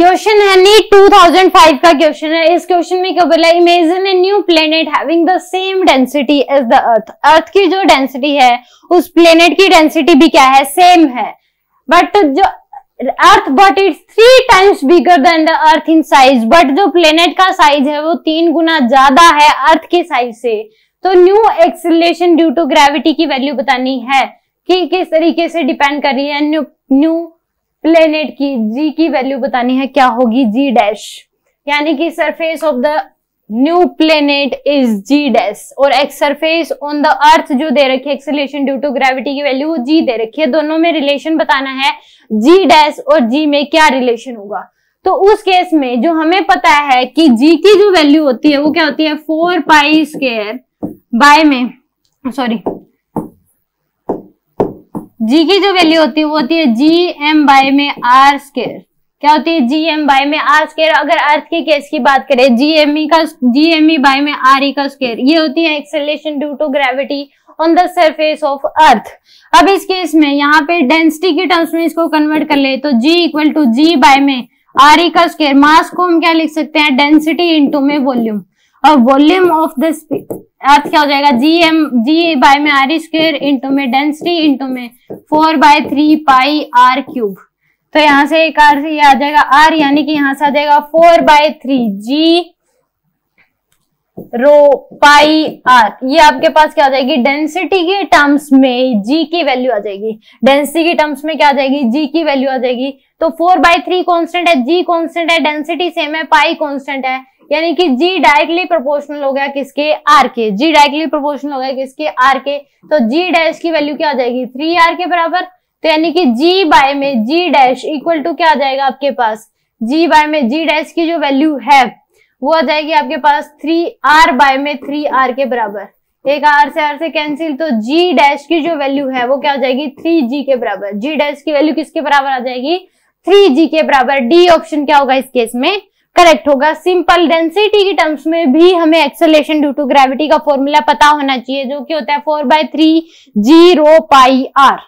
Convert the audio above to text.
Question है NEET 2005 का question है। इस क्वेश्चन में क्या बोला, imagine a new planet having the same density as the earth. Earth की जो डेंसिटी है उस प्लेनेट की डेंसिटी भी क्या है, सेम है, बट जो earth but it's 3 times bigger than the earth in size. But जो प्लेनेट का साइज है वो 3 गुना ज्यादा है अर्थ के साइज से। तो new acceleration due to gravity की वैल्यू बतानी है कि किस तरीके से डिपेंड कर रही है न्यू प्लेनेट की। जी की वैल्यू बतानी है, क्या होगी, जी डैश, यानी कि surface of the new planet is g dash, और x surface on the earth जो दे रखी है एक्सेलरेशन ड्यू टू ग्रेविटी की वैल्यू वो जी दे रखी है। दोनों में रिलेशन बताना है, जी डैश और जी में क्या रिलेशन होगा। तो उस केस में जो हमें पता है कि जी की जो वैल्यू होती है वो क्या होती है, 4 पाई स्क्वायर बाय में, सॉरी, जी की जो वैल्यू होती है वो होती है जी एम बाय में आर स्क्वायर। क्या होती है, जी एम बाय में आर स्क्वायर। अगर अर्थ के केस की बात करें, जी एम ई बाय में आर ई का स्क्वायर, ये होती है acceleration due to gravity on the surface of earth. अब इस केस में यहाँ पे डेंसिटी के टर्म्स में इसको कन्वर्ट कर ले तो जी इक्वल टू जी बाय में आर ई का स्क्वायर। मास को हम क्या लिख सकते हैं, डेंसिटी इंटू में वॉल्यूम, और वॉल्यूम ऑफ द अर्थ क्या हो जाएगा, जी बाय में आर स्क्वायर इंटू में डेंसिटी इंटू में 4/3 पाई आर क्यूब। तो यहां से एक आर से ये आ जाएगा आर, यानी कि यहां से आ जाएगा 4/3 जी रो पाई आर। ये आपके पास क्या आ जाएगी, डेंसिटी के टर्म्स में जी की वैल्यू आ जाएगी। डेंसिटी के टर्म्स में क्या आ जाएगी, जी की वैल्यू आ जाएगी। तो 4/3 कांस्टेंट है, जी कांस्टेंट है, डेंसिटी सेम है, पाई कांस्टेंट है, यानी कि जी डायरेक्टली प्रोपोर्शनल हो गया किसके, आर के। जी डायरेक्टली प्रोपोर्शनल हो गया किसके, आर के। तो जी डैश की वैल्यू क्या आ जाएगी, 3r के बराबर। तो यानी कि जी बाय में जी डैश इक्वल टू क्या आ जाएगा आपके पास, जी बाय में जी डैश की जो वैल्यू है वो आ जाएगी आपके पास 3r बाय में 3r के बराबर। एक r से कैंसिल, तो जी डैश की जो वैल्यू है वो क्या आ जाएगी, 3g के बराबर। जी डैश की वैल्यू किसके बराबर आ जाएगी, 3g के बराबर। डी ऑप्शन क्या होगा इस केस में, करेक्ट होगा। सिंपल डेंसिटी की टर्म्स में भी हमें एक्सेलरेशन ड्यू टू ग्रेविटी का फॉर्मूला पता होना चाहिए, जो कि होता है 4/3 जी रो पाई आर।